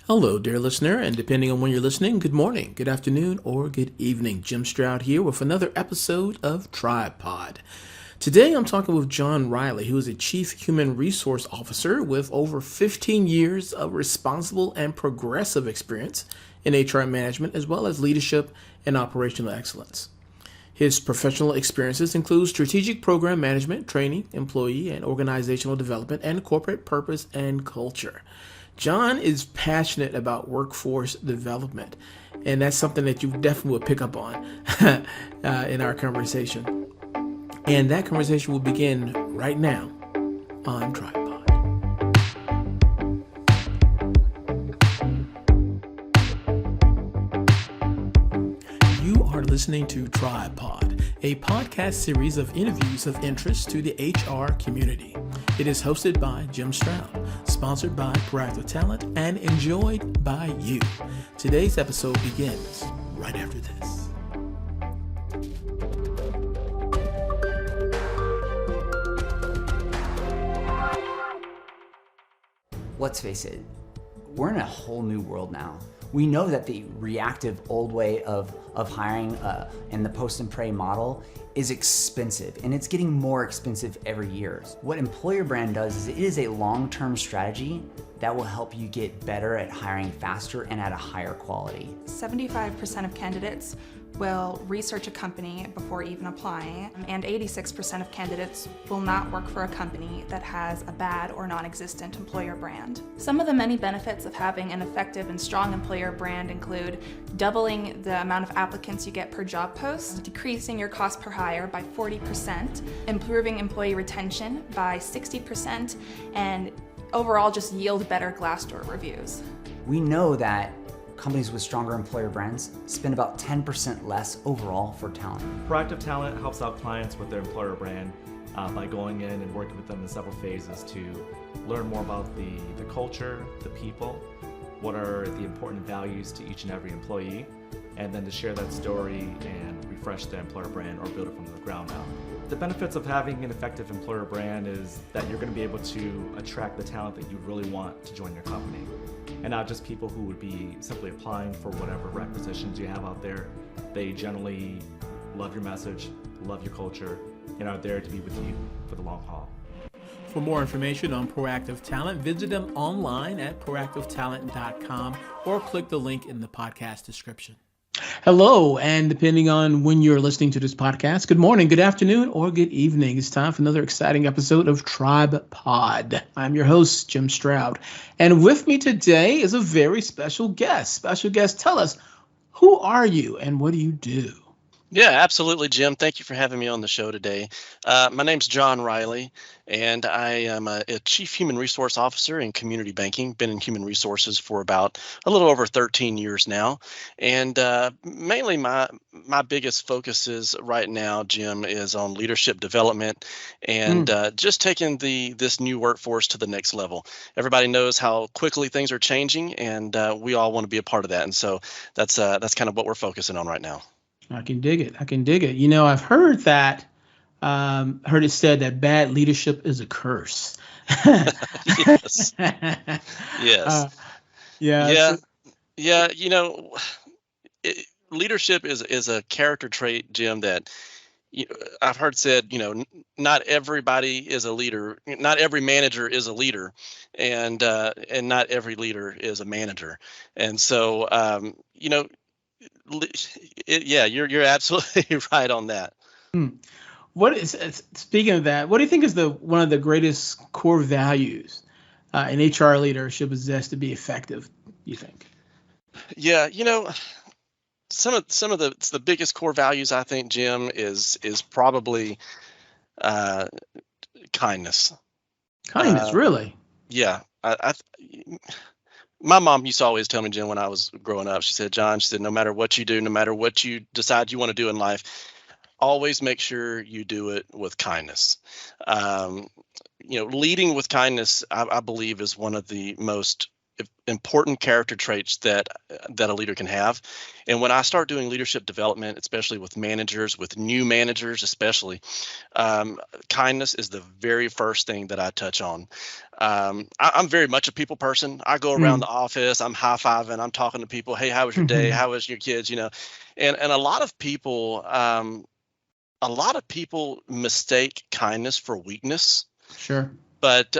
Hello, dear listener, and depending on when you're listening, good morning, good afternoon, or good evening. Jim Stroud here with another episode of TribePod. Today I'm talking with John Riley, who is a Chief Human Resource Officer with over 15 years of responsible and progressive experience in HR management, as well as leadership and operational excellence. His professional experiences include strategic program management, training, employee and organizational development, and corporate purpose and culture. John is passionate about workforce development, and that's something that you definitely will pick up on in our conversation. And that conversation will begin right now on TribePod. You are listening to TribePod, a podcast series of interviews of interest to the HR community. It is hosted by Jim Stroud, sponsored by Proactive Talent, and enjoyed by you. Today's episode begins right after this. Let's face it, we're in a whole new world now. We know that the reactive old way of hiring and the post and pray model is expensive, and it's getting more expensive every year. What employer brand does is it is a long-term strategy that will help you get better at hiring faster and at a higher quality. 75% of candidates will research a company before even applying, and 86% of candidates will not work for a company that has a bad or non-existent employer brand. Some of the many benefits of having an effective and strong employer brand include doubling the amount of applicants you get per job post, decreasing your cost per hire by 40%, improving employee retention by 60%, and overall just yield better Glassdoor reviews. We know that companies with stronger employer brands spend about 10% less overall for talent. Proactive Talent helps out clients with their employer brand by going in and working with them in several phases to learn more about the culture, the people, what are the important values to each and every employee, and then to share that story and refresh the employer brand or build it from the ground up. The benefits of having an effective employer brand is that you're going to be able to attract the talent that you really want to join your company. And not just people who would be simply applying for whatever requisitions you have out there. They generally love your message, love your culture, and are there to be with you for the long haul. For more information on Proactive Talent, visit them online at proactivetalent.com or click the link in the podcast description. Hello, and depending on when you're listening to this podcast, good morning, good afternoon, or good evening. It's time for another exciting episode of TribePod. I'm your host, Jim Stroud, and with me today is a very special guest. Special guest, tell us, who are you and what do you do? Yeah, absolutely, Jim. Thank you for having me on the show today. My name's John Riley, and I am a Chief Human Resource Officer in community banking. Been in human resources for about a little over 13 years now. And mainly my biggest focus is right now, Jim, is on leadership development and just taking this new workforce to the next level. Everybody knows how quickly things are changing, and we all want to be a part of that. And so that's kind of what we're focusing on right now. I can dig it. You know, I've heard that, heard it said that bad leadership is a curse. Yes. Yes. Yeah. Yeah. You know, leadership is a character trait, Jim, that I've heard said, not everybody is a leader. Not every manager is a leader, and not every leader is a manager. And so, you're absolutely right on that. Speaking of that, what do you think is one of the greatest core values an HR leader should possess to be effective, you think? Yeah, some of the biggest core values, I think, Jim, is probably kindness. Kindness, really? Yeah, my mom used to always tell me, Jim, when I was growing up, she said, John, no matter what you do, no matter what you decide you want to do in life, always make sure you do it with kindness. Leading with kindness, I believe, is one of the most important character traits that a leader can have. And when I start doing leadership development, especially with managers, with new managers especially, kindness is the very first thing that I touch on. I'm very much a people person. I go around the office, I'm high-fiving, I'm talking to people. Hey, how was your day? How was your kids? And a lot of people mistake kindness for weakness. Sure. But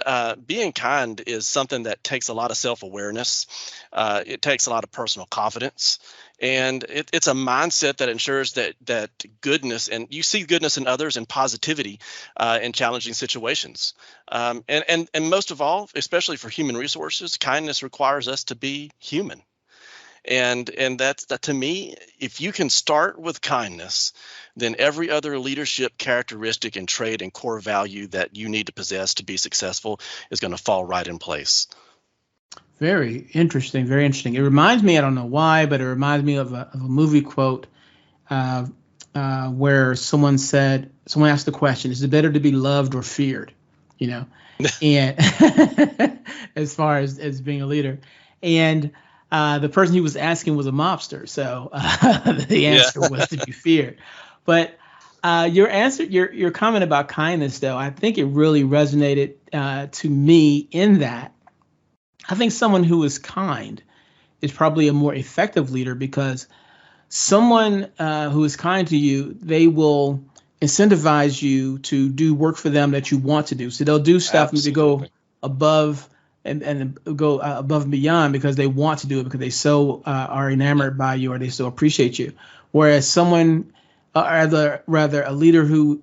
being kind is something that takes a lot of self-awareness. It takes a lot of personal confidence, and it's a mindset that ensures that goodness, and you see goodness in others and positivity in challenging situations. And most of all, especially for human resources, kindness requires us to be human. And that to me, if you can start with kindness, then every other leadership characteristic and trait and core value that you need to possess to be successful is going to fall right in place. Very interesting. Very interesting. It reminds me, I don't know why, but it reminds me of a movie quote where someone asked the question, is it better to be loved or feared? And as far as being a leader. And the person he was asking was a mobster, so the answer was to be feared. But your comment about kindness, though, I think it really resonated to me in that I think someone who is kind is probably a more effective leader, because someone who is kind to you, they will incentivize you to do work for them that you want to do. So they'll do stuff to go above and go above and beyond because they want to do it, because they so are enamored by you, or they so appreciate you. Whereas someone, rather a leader who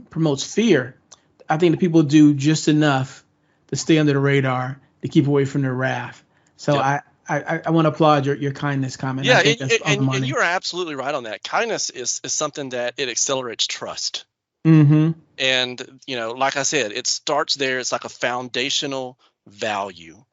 promotes fear, I think the people do just enough to stay under the radar, to keep away from their wrath. So I want to applaud your kindness comment. Yeah, I think and you are absolutely right on that. Kindness is something that it accelerates trust. Mm-hmm. And, like I said, it starts there. It's like a foundational value,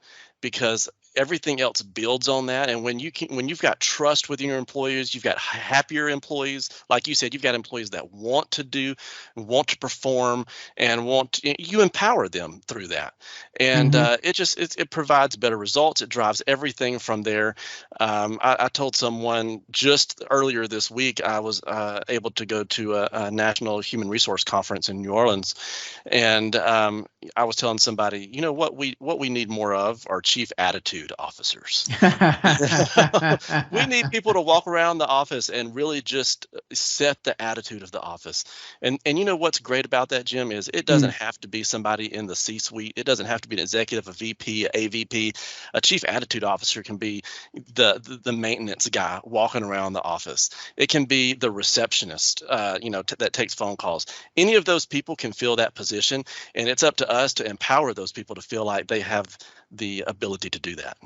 because everything else builds on that. And when you've got trust within your employees, you've got happier employees. Like you said, you've got employees that want to do, want to perform, and you empower them through that. And it provides better results. It drives everything from there. I told someone just earlier this week, I was able to go to a national human resource conference in New Orleans, and I was telling somebody, what we need more of are chief attitude officers. We need people to walk around the office and really just set the attitude of the office. And what's great about that, Jim, is it doesn't have to be somebody in the C-suite. It doesn't have to be an executive, a VP, a AVP. A chief attitude officer can be the maintenance guy walking around the office. It can be the receptionist, that takes phone calls. Any of those people can fill that position, and it's up to us to empower those people to feel like they have the ability to do that.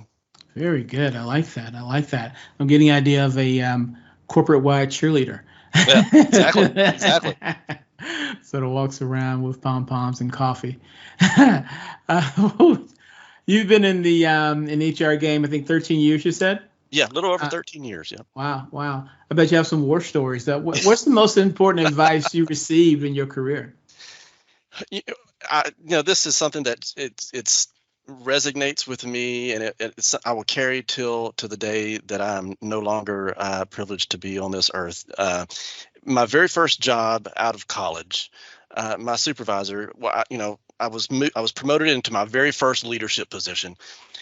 Very good. I like that. I'm getting the idea of a corporate-wide cheerleader. Yeah, exactly. Sort of walks around with pom-poms and coffee. You've been in the HR game, I think 13 years, you said? Yeah, a little over 13 years, yeah. Wow. I bet you have some war stories. What's the most important advice you received in your career? This is something that it's resonates with me, and I will carry to the day that I'm no longer privileged to be on this earth. My very first job out of college, my supervisor, I was promoted into my very first leadership position,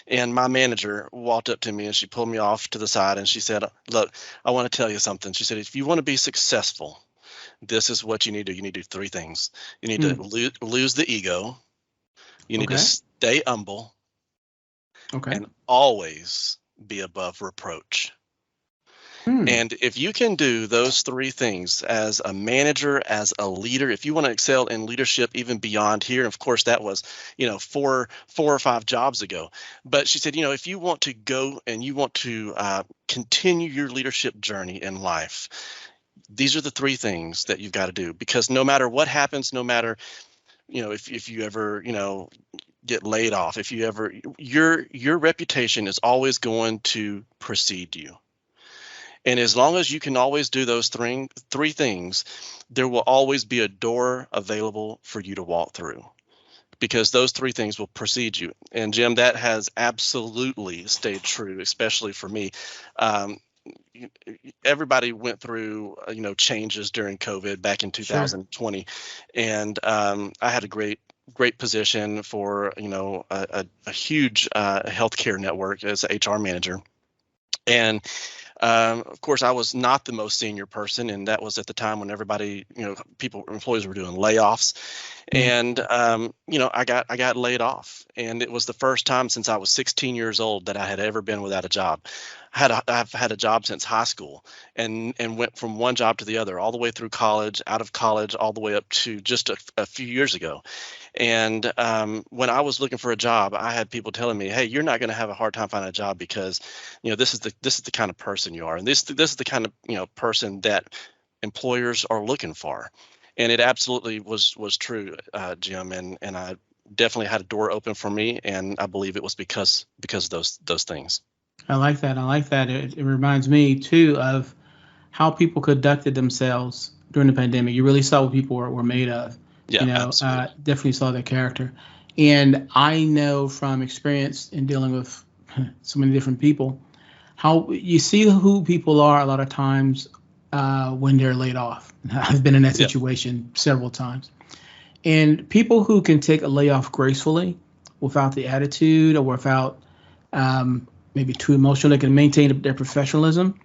and my manager walked up to me and she pulled me off to the side and she said, "Look, I want to tell you something." She said, "If you want to be successful, this is what you need to do. You need to do three things. You need to lose the ego. You need to stay humble. And always be above reproach." And if you can do those three things as a manager, as a leader, if you want to excel in leadership even beyond here, and of course that was, 4 or 5 jobs ago. But she said, if you want to go and you want to continue your leadership journey in life, these are the three things that you've got to do. Because no matter what happens, no matter, if you ever, get laid off, if you ever, your reputation is always going to precede you. And as long as you can always do those three things, there will always be a door available for you to walk through. because those three things will precede you. And Jim, that has absolutely stayed true, especially for me. Everybody went through, changes during COVID back in 2020, and I had a great position for, a huge healthcare network as a HR manager. And of course, I was not the most senior person, and that was at the time when everybody, employees were doing layoffs, and I got laid off, and it was the first time since I was 16 years old that I had ever been without a job. I've had a job since high school, and went from one job to the other, all the way through college, out of college, all the way up to just a few years ago. And when I was looking for a job, I had people telling me, "Hey, you're not going to have a hard time finding a job because, this is the kind of person you are, and this is the kind of person that employers are looking for." And it absolutely was true, Jim. And I definitely had a door open for me, and I believe it was because of those things. I like that. It reminds me too of how people conducted themselves during the pandemic. You really saw what people were made of. Yeah, absolutely. Definitely saw their character. And I know from experience in dealing with so many different people, how you see who people are a lot of times when they're laid off. I've been in that situation several times. And people who can take a layoff gracefully, without the attitude or without maybe too emotional, they can maintain their professionalism.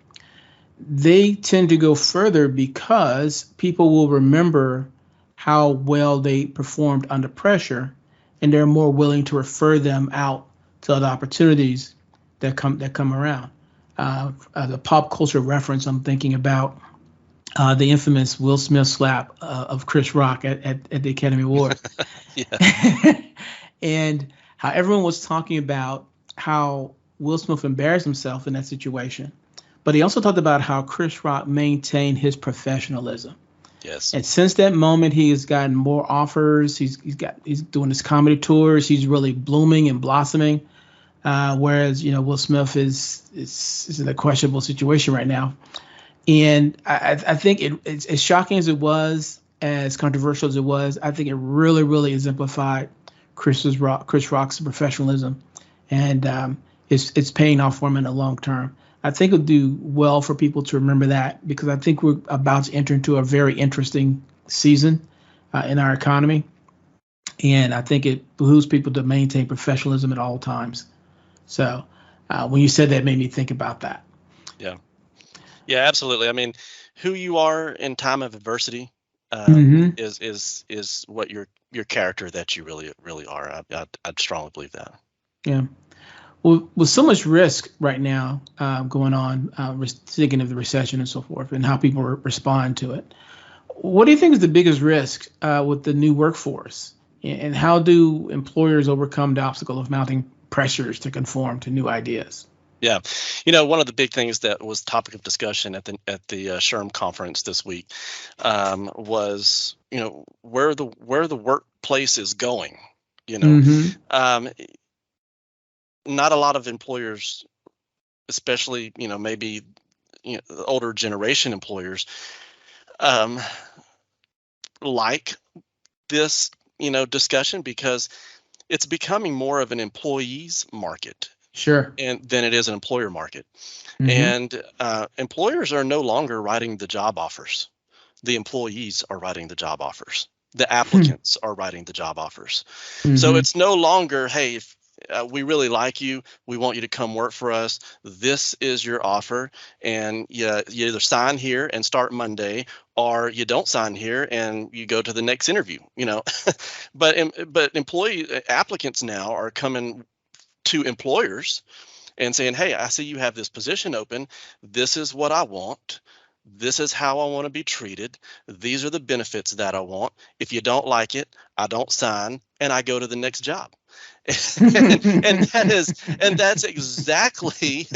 They tend to go further because people will remember how well they performed under pressure, and they're more willing to refer them out to other opportunities that come around. As a pop culture reference, I'm thinking about the infamous Will Smith slap of Chris Rock at the Academy Awards. And how everyone was talking about how Will Smith embarrassed himself in that situation. But he also talked about how Chris Rock maintained his professionalism. Yes. And since that moment, he has gotten more offers. He's doing his comedy tours. He's really blooming and blossoming. Whereas, Will Smith is in a questionable situation right now. And I think it's as shocking as it was, as controversial as it was, I think it really, really exemplified Chris Rock's professionalism. And it's paying off for him in the long term. I think it'll do well for people to remember that, because I think we're about to enter into a very interesting season in our economy. And I think it behooves people to maintain professionalism at all times. So when you said that, it made me think about that. Yeah, absolutely. I mean, who you are in time of adversity is what your character that you really are. I'd strongly believe that. Yeah. Well, with so much risk right now going on, thinking of the recession and so forth, and how people respond to it, what do you think is the biggest risk with the new workforce? And how do employers overcome the obstacle of mounting pressures to conform to new ideas? Yeah, one of the big things that was topic of discussion at the SHRM conference this week was where the workplace is going. Not a lot of employers, especially maybe the older generation employers, like this discussion, because it's becoming more of an employees market. Sure. And than it is an employer market. And employers are no longer writing the job offers. The employees are writing the job offers. The applicants are writing the job offers. So it's no longer, hey, if we really like you, we want you to come work for us. This is your offer, and you either sign here and start Monday, or you don't sign here and you go to the next interview. But applicants now are coming to employers and saying, hey, I see you have this position open. This is what I want. This is how I want to be treated. These are the benefits that I want. If you don't like it, I don't sign and I go to the next job. and that's exactly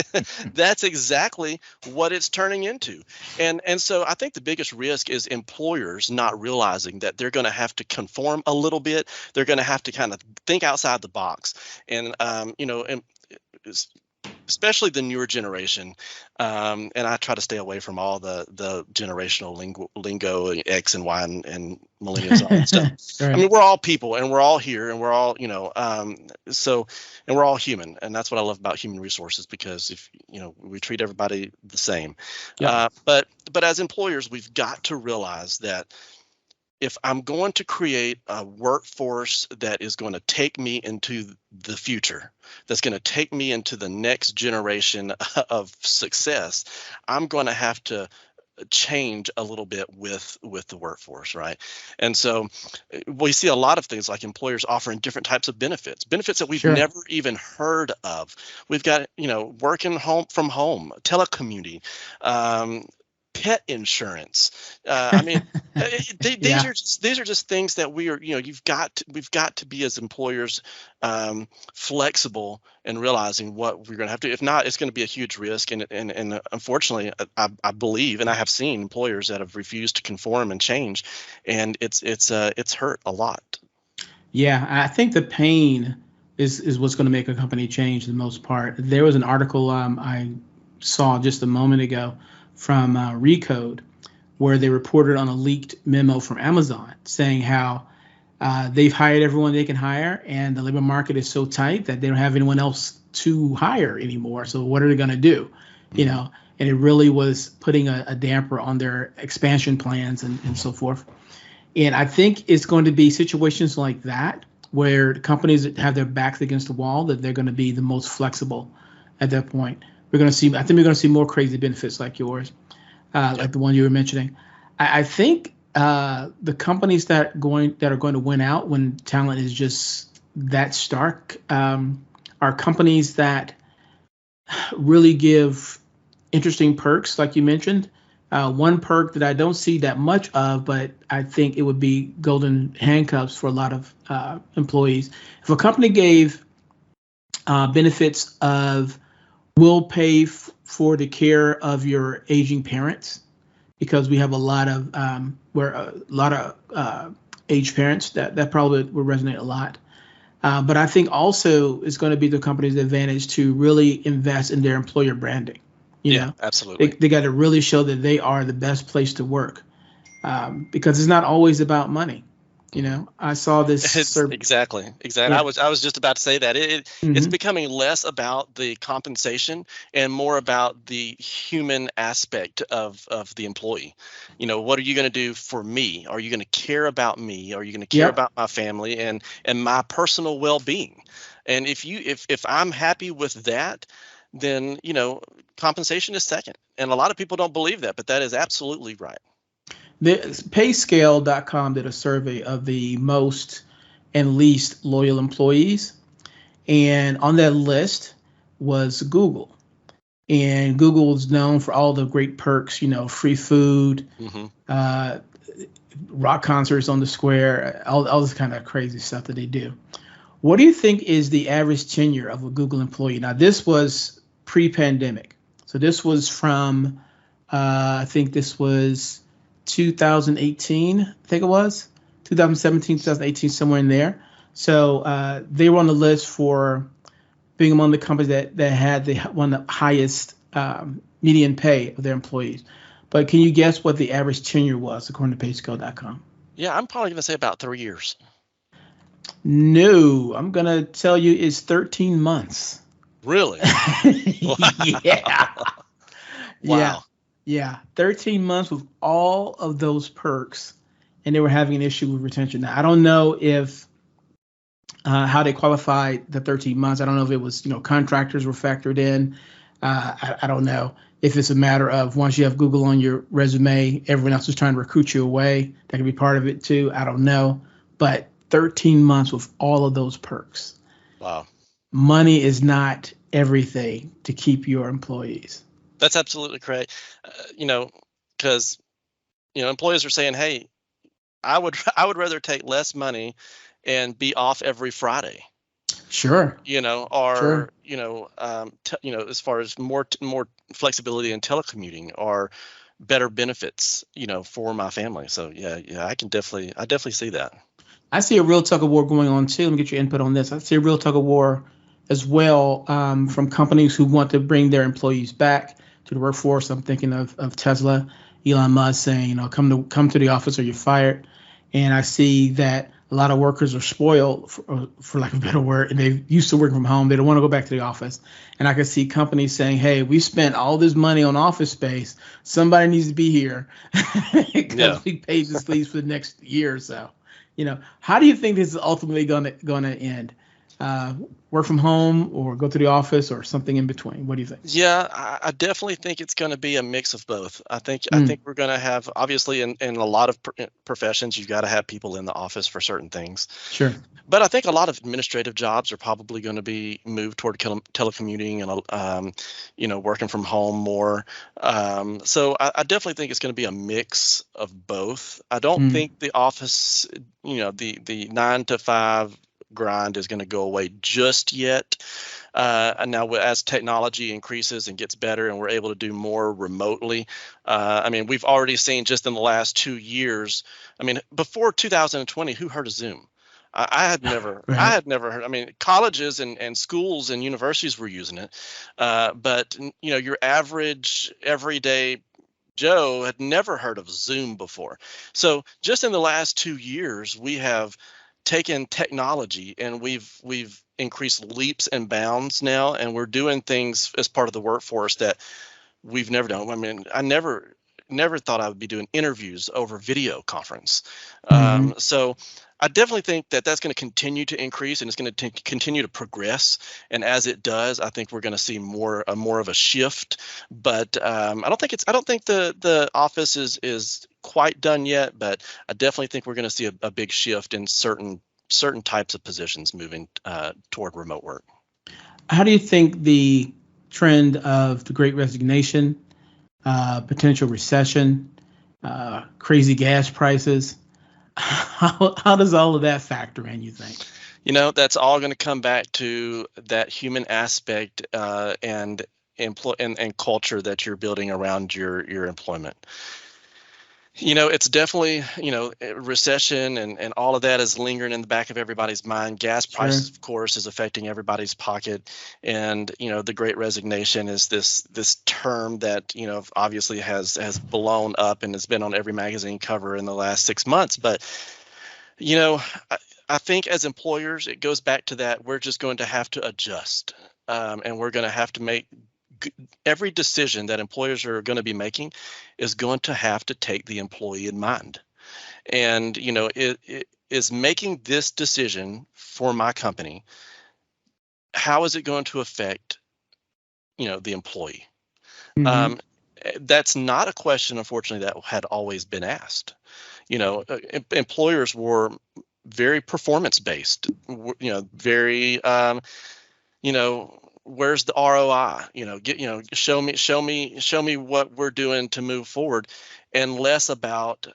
what it's turning into. And so I think the biggest risk is employers not realizing that they're going to have to conform a little bit. They're going to have to kind of think outside the box, and especially the newer generation. And I try to stay away from all the generational lingo, X and Y and millennials and all that stuff. Right. I mean, we're all people, and we're all here, and we're all, and we're all human, and that's what I love about human resources, because if we treat everybody the same. Yeah. But as employers, we've got to realize that if I'm going to create a workforce that is going to take me into the future, that's going to take me into the next generation of success, I'm going to have to change a little bit with the workforce, right? And so we see a lot of things like employers offering different types of benefits that we've Sure. never even heard of. We've got, working from home, telecommuting, pet insurance. I mean, these are just things that we've got to be, as employers, flexible and realizing what we're going to have to. If not, it's going to be a huge risk. And unfortunately, I believe, and I have seen employers that have refused to conform and change, and it's hurt a lot. Yeah, I think the pain is what's going to make a company change the most part. There was an article I saw just a moment ago from Recode, where they reported on a leaked memo from Amazon saying how they've hired everyone they can hire, and the labor market is so tight that they don't have anyone else to hire anymore. So what are they going to do? And it really was putting a damper on their expansion plans and so forth. And I think it's going to be situations like that where companies that have their backs against the wall, that they're going to be the most flexible at that point. I think we're going to see more crazy benefits like yours, like the one you were mentioning. I think the companies that are going to win out when talent is just that stark are companies that really give interesting perks, like you mentioned. One perk that I don't see that much of, but I think it would be golden handcuffs for a lot of employees. If a company gave benefits of, we'll pay for the care of your aging parents, because we have a lot of aged parents that probably will resonate a lot. But I think also it's going to be the company's advantage to really invest in their employer branding. Absolutely. They got to really show that they are the best place to work, because it's not always about money. I saw this. Exactly. Yeah. I was just about to say that it's becoming less about the compensation and more about the human aspect of the employee. What are you going to do for me? Are you going to care about me? Are you going to care about my family and my personal well-being? And if I'm happy with that, then compensation is second. And a lot of people don't believe that, but that is absolutely right. The payscale.com did a survey of the most and least loyal employees, and on that list was Google. And Google is known for all the great perks, free food, rock concerts on the square, all this kind of crazy stuff that they do. What do you think is the average tenure of a Google employee? Now, this was pre-pandemic. So this was from, I think this was 2018, I think it was 2017, 2018, somewhere in there. So they were on the list for being among the companies that had one of the highest median pay of their employees. But can you guess what the average tenure was according to payscale.com? Yeah, I'm probably going to say about 3 years. No, I'm going to tell you it's 13 months. Really? Yeah. Wow. Yeah. 13 months with all of those perks, and they were having an issue with retention. Now, I don't know if how they qualified the 13 months. I don't know if it was, contractors were factored in. I don't know if it's a matter of once you have Google on your resume, everyone else is trying to recruit you away. That could be part of it too. I don't know. But 13 months with all of those perks. Wow. Money is not everything to keep your employees. That's absolutely correct. Because employers are saying, "Hey, I would rather take less money and be off every Friday." Sure. Or as far as more flexibility in telecommuting or better benefits, for my family. So yeah, I definitely see that. I see a real tug of war going on too. Let me get your input on this. I see a real tug of war as well from companies who want to bring their employees back to the workforce. I'm thinking of Tesla, Elon Musk saying, come to the office or you're fired. And I see that a lot of workers are spoiled, for lack of a better word, and they're used to working from home. They don't want to go back to the office. And I can see companies saying, hey, we spent all this money on office space. Somebody needs to be here because we paid this lease for the next year or so. How do you think this is ultimately going to end? Work from home or go to the office or something in between? What do you think? Yeah, I definitely think it's going to be a mix of both. I think we're going to have, obviously, in a lot of professions, you've got to have people in the office for certain things. Sure. But I think a lot of administrative jobs are probably going to be moved toward telecommuting and working from home more. So I definitely think it's going to be a mix of both. I don't think the office, the 9 to 5 grind is going to go away just yet. And now as technology increases and gets better and we're able to do more remotely, we've already seen just in the last 2 years, before 2020, who heard of Zoom? I had never heard. Colleges and schools and universities were using it, but your average everyday Joe had never heard of Zoom before. So just in the last 2 years, we have taken technology and we've increased leaps and bounds now, and we're doing things as part of the workforce that we've never done. I never thought I would be doing interviews over video conference. So I definitely think that that's going to continue to increase and it's going to continue to progress. And as it does, I think we're going to see more of a shift. But I don't think the office is quite done yet. But I definitely think we're going to see a big shift in certain types of positions moving toward remote work. How do you think the trend of the Great Resignation, potential recession, crazy gas prices, how does all of that factor in, you think? That's all going to come back to that human aspect and culture that you're building around your employment. It's definitely, recession and all of that is lingering in the back of everybody's mind. Gas prices, of course, is affecting everybody's pocket. And, the Great Resignation is this term that, obviously has blown up and has been on every magazine cover in the last 6 months. But, I think as employers, it goes back to that we're just going to have to adjust and we're going to have to make every decision that employers are going to be making is going to have to take the employee in mind. And, it is making this decision for my company. How is it going to affect, the employee? That's not a question, unfortunately, that had always been asked. Employers were very performance-based, very, where's the ROI? Show me what we're doing to move forward, and less about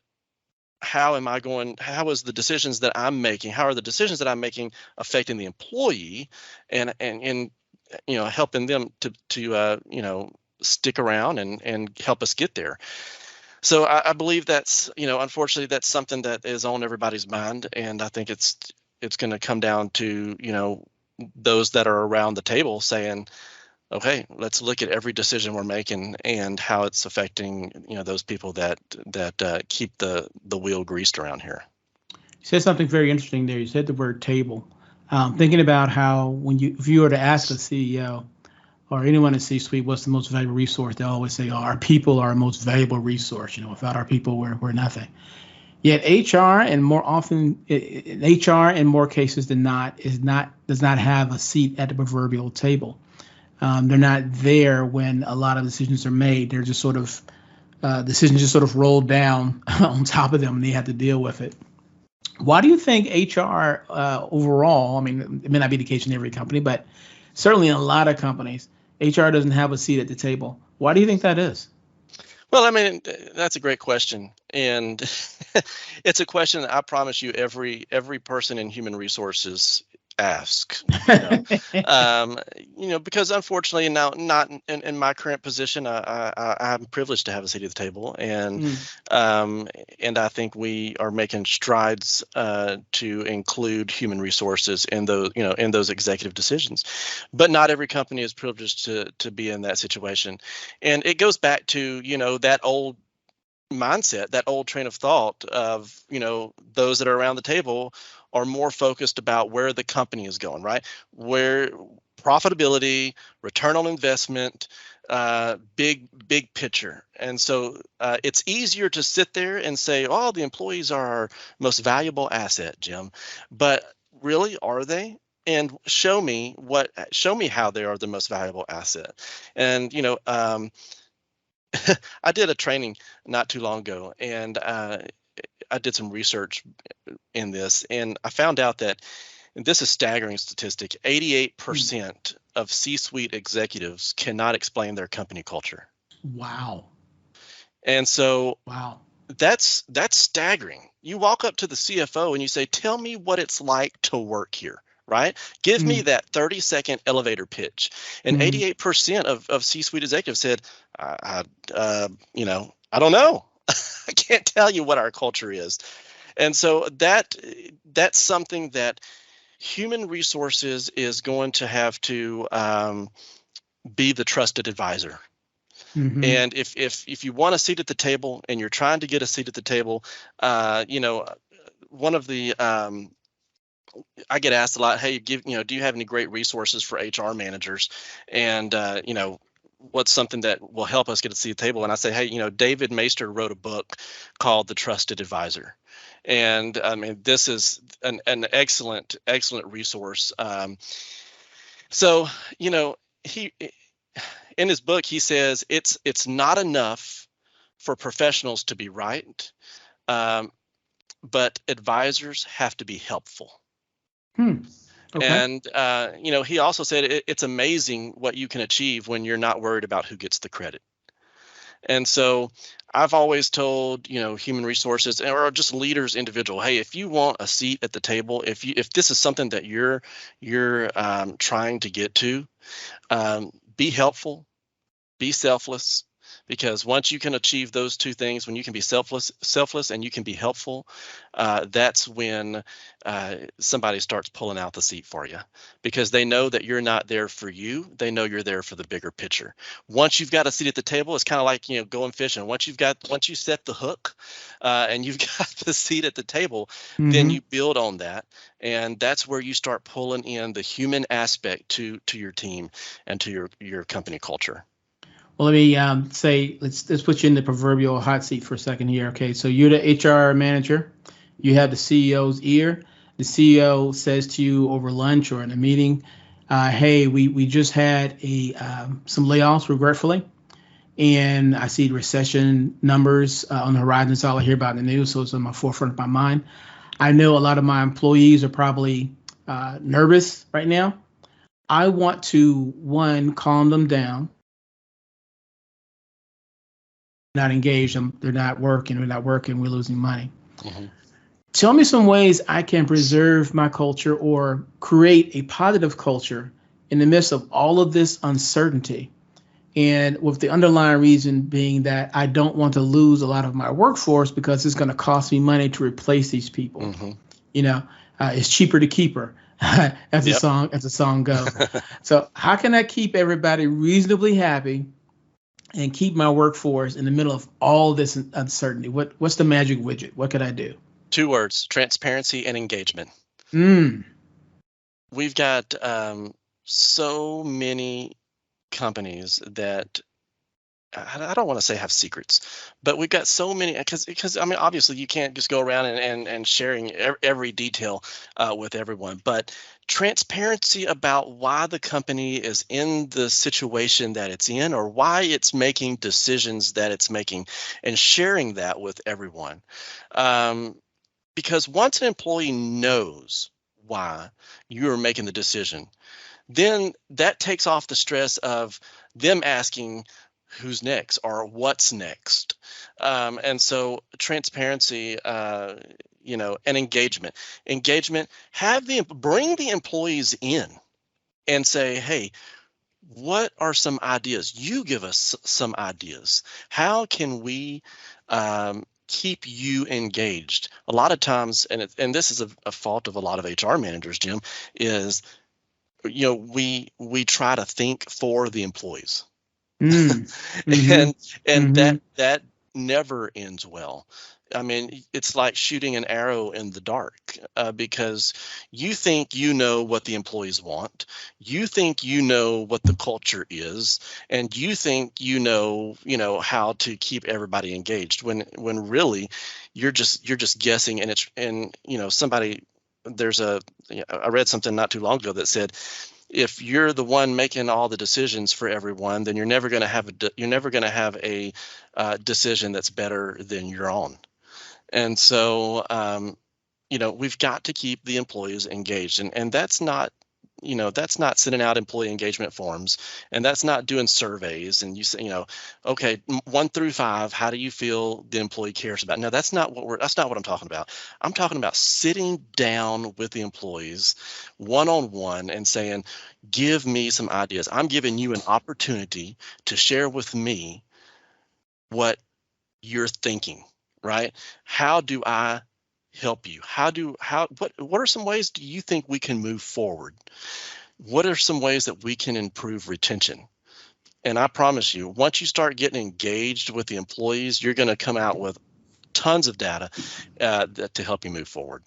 how is the decisions that I'm making? How are the decisions that I'm making affecting the employee, and helping them to stick around and help us get there. So I believe that's unfortunately that's something that is on everybody's mind, and I think it's going to come down to those that are around the table saying, okay, let's look at every decision we're making and how it's affecting those people that keep the wheel greased around here. You said something very interesting there. You said the word table. Thinking about how if you were to ask a CEO or anyone in C-suite what's the most valuable resource, they always say, our people are our most valuable resource. Without our people, we're nothing. Yet HR, and more often, HR in more cases than not, does not have a seat at the proverbial table. They're not there when a lot of decisions are made. They're just sort of decisions just sort of roll down on top of them, and they have to deal with it. Why do you think HR overall? It may not be the case in every company, but certainly in a lot of companies, HR doesn't have a seat at the table. Why do you think that is? Well, that's a great question. And it's a question that I promise you every person in human resources ask, because unfortunately now, not in my current position, I'm privileged to have a seat at the table, and I think we are making strides to include human resources in those executive decisions. But not every company is privileged to be in that situation, and it goes back to that old mindset, that old train of thought of those that are around the table are more focused about where the company is going, right? Where profitability, return on investment, big picture. And so it's easier to sit there and say, oh, the employees are our most valuable asset, Jim. But really, are they? And show me how they are the most valuable asset. And I did a training not too long ago, and I did some research in this, and I found out that, and this is staggering statistic, 88% of C-suite executives cannot explain their company culture. Wow. And so wow, that's staggering. You walk up to the CFO and you say, tell me what it's like to work here. Right? Give me that 30-second elevator pitch. And 88% of C-suite executives said, I don't know. I can't tell you what our culture is. And so that's something that human resources is going to have to be the trusted advisor. And if you want a seat at the table and you're trying to get a seat at the table, one of the I get asked a lot, hey, do you have any great resources for HR managers? And, what's something that will help us get a seat at the table? And I say, hey, David Maister wrote a book called The Trusted Advisor. And I mean, this is an excellent resource. So, he, in his book, he says it's not enough for professionals to be right, but advisors have to be helpful. Okay. And, he also said it's amazing what you can achieve when you're not worried about who gets the credit. And so I've always told, human resources or just leaders, individual, hey, if you want a seat at the table, if this is something that you're trying to get to, be helpful, be selfless. Because once you can achieve those two things, when you can be selfless and you can be helpful, that's when somebody starts pulling out the seat for you, because they know that you're not there for you. They know you're there for the bigger picture. Once you've got a seat at the table, it's kind of like, going fishing. Once you set the hook and you've got the seat at the table, then you build on that. And that's where you start pulling in the human aspect to your team and to your company culture. Well, let me say, let's put you in the proverbial hot seat for a second here. Okay, so you're the HR manager. You have the CEO's ear. The CEO says to you over lunch or in a meeting, hey, we just had some layoffs, regretfully. And I see recession numbers on the horizon. It's all I hear about in the news, so it's on my forefront of my mind. I know a lot of my employees are probably nervous right now. I want to, one, calm them down. Not engaged, they're not working, we're losing money. Tell me some ways I can preserve my culture or create a positive culture in the midst of all of this uncertainty, and with the underlying reason being that I don't want to lose a lot of my workforce because it's going to cost me money to replace these people. It's cheaper to keep her, as the song goes. So how can I keep everybody reasonably happy and keep my workforce in the middle of all this uncertainty? What's the magic widget? What could I do? 2 words: transparency and engagement. We've got so many companies that I don't want to say have secrets, but we've got so many, because I mean, obviously you can't just go around and sharing every detail with everyone, but transparency about why the company is in the situation that it's in, or why it's making decisions that it's making, and sharing that with everyone. Because once an employee knows why you are making the decision, then that takes off the stress of them asking, who's next or what's next. And so transparency, and engagement, bring the employees in and say, hey, what are some ideas? You give us some ideas. How can we keep you engaged? A lot of times, and this is a fault of a lot of HR managers, Jim, is we try to think for the employees, Mm. and Mm-hmm. that never ends well. I mean, it's like shooting an arrow in the dark, because you think you know what the employees want, you think you know what the culture is, and you think you know how to keep everybody engaged. When really you're just guessing, and somebody I read something not too long ago that said, if you're the one making all the decisions for everyone, then you're never going to have a decision that's better than your own. And so, we've got to keep the employees engaged, and that's not sending out employee engagement forms, and that's not doing surveys and you say, okay, 1 through 5, how do you feel the employee cares about? No, that's not what I'm talking about. I'm talking about sitting down with the employees one-on-one and saying, give me some ideas. I'm giving you an opportunity to share with me what you're thinking, right? How do I help you? What are some ways do you think we can move forward? What are some ways that we can improve retention? And I promise you, once you start getting engaged with the employees, you're going to come out with tons of data to help you move forward.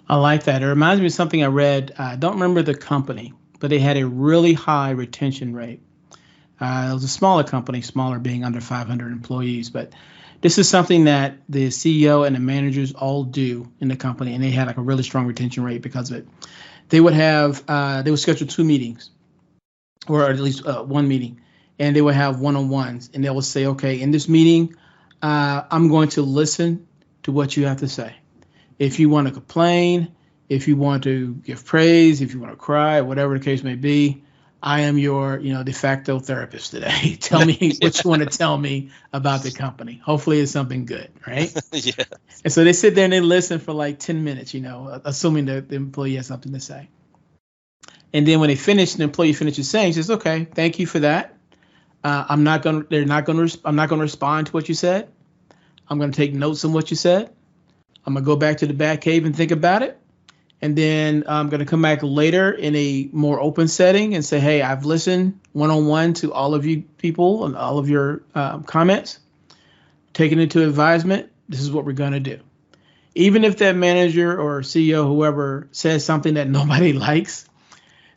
I like that. It reminds me of something I read. I don't remember the company, but they had a really high retention rate. It was a smaller company, smaller being under 500 employees, but this is something that the CEO and the managers all do in the company, and they had like a really strong retention rate because of it. They would schedule 2 meetings, or at least 1 meeting, and they would have one-on-ones, and they would say, okay, in this meeting, I'm going to listen to what you have to say. If you want to complain, if you want to give praise, if you want to cry, whatever the case may be, I am your, de facto therapist today. Tell me what you want to tell me about the company. Hopefully it's something good, right? Yeah. And so they sit there and they listen for like 10 minutes, assuming that the employee has something to say. And then when they finish, the employee finishes saying, he says, okay, thank you for that. I'm not going to respond to what you said. I'm going to take notes on what you said. I'm going to go back to the bat cave and think about it. And then I'm going to come back later in a more open setting and say, hey, I've listened one-on-one to all of you people and all of your comments, taken into advisement. This is what we're going to do. Even if that manager or CEO, whoever, says something that nobody likes,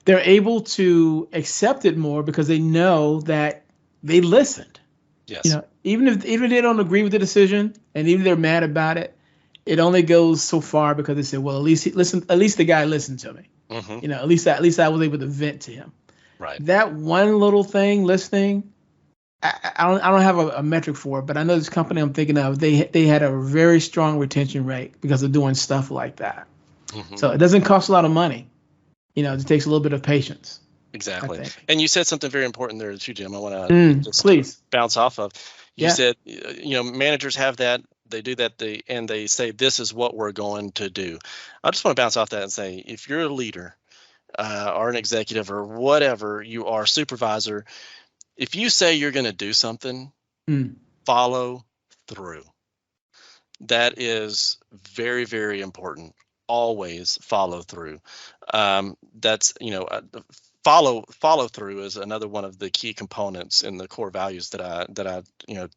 they're able to accept it more because they know that they listened. Yes. Even if they don't agree with the decision and even if they're mad about it, it only goes so far because they say, well, at least the guy listened to me. Mm-hmm. At least I was able to vent to him. Right. That one little thing, listening, I don't have a metric for it, but I know this company I'm thinking of, they had a very strong retention rate because of doing stuff like that. Mm-hmm. So it doesn't cost a lot of money. It takes a little bit of patience. Exactly. And you said something very important there too, Jim. I want to please bounce off of. You Yeah. said, managers have that. They do that. They say, this is what we're going to do. I just want to bounce off that and say, if you're a leader or an executive or whatever you are, supervisor, if you say you're going to do something, follow through. That is very, very important. Always follow through. That's, follow through is another one of the key components in the core values that I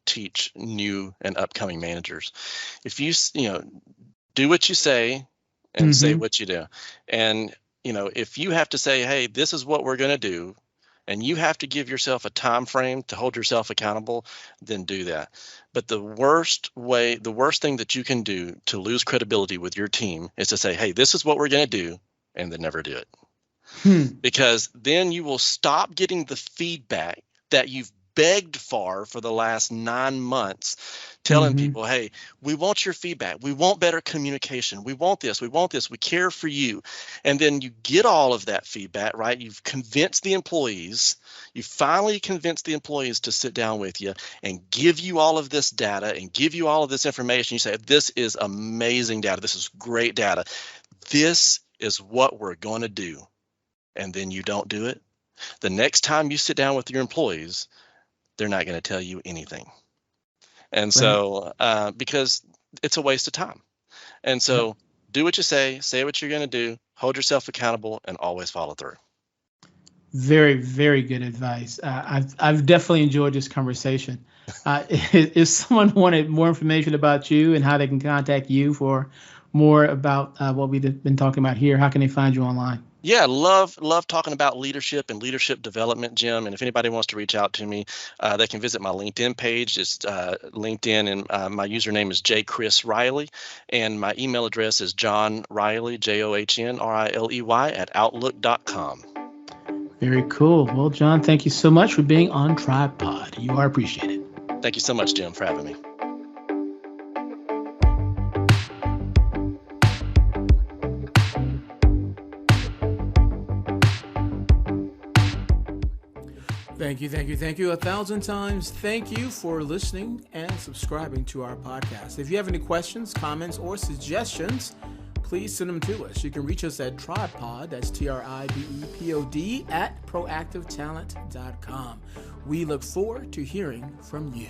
teach new and upcoming managers. If you do what you say and say what you do, and if you have to say, hey, this is what we're going to do, and you have to give yourself a time frame to hold yourself accountable, then do that. But the worst thing that you can do to lose credibility with your team is to say, hey, this is what we're going to do, and then never do it. Because then you will stop getting the feedback that you've begged for the last 9 months, telling people, hey, we want your feedback. We want better communication. We want this. We want this. We care for you. And then you get all of that feedback, right? You've convinced the employees. You finally convinced the employees to sit down with you and give you all of this data and give you all of this information. You say, this is amazing data. This is great data. This is what we're going to do. And then you don't do it. The next time you sit down with your employees, they're not going to tell you anything. And so, because it's a waste of time. And so do what you say what you're going to do, hold yourself accountable, and always follow through. Very, very good advice. I've definitely enjoyed this conversation. If someone wanted more information about you and how they can contact you for more about what we've been talking about here, how can they find you online? Yeah, love talking about leadership and leadership development, Jim. And if anybody wants to reach out to me, they can visit my LinkedIn page. It's LinkedIn, and my username is Chris Riley, and my email address is John Riley, JohnRiley @outlook.com. Very cool. Well, John, thank you so much for being on TribePod. You are appreciated. Thank you so much, Jim, for having me. Thank you 1,000 times. Thank you for listening and subscribing to our podcast. If you have any questions, comments, or suggestions, please send them to us. You can reach us at TribePod, that's TRIBEPOD, @proactivetalent.com. We look forward to hearing from you.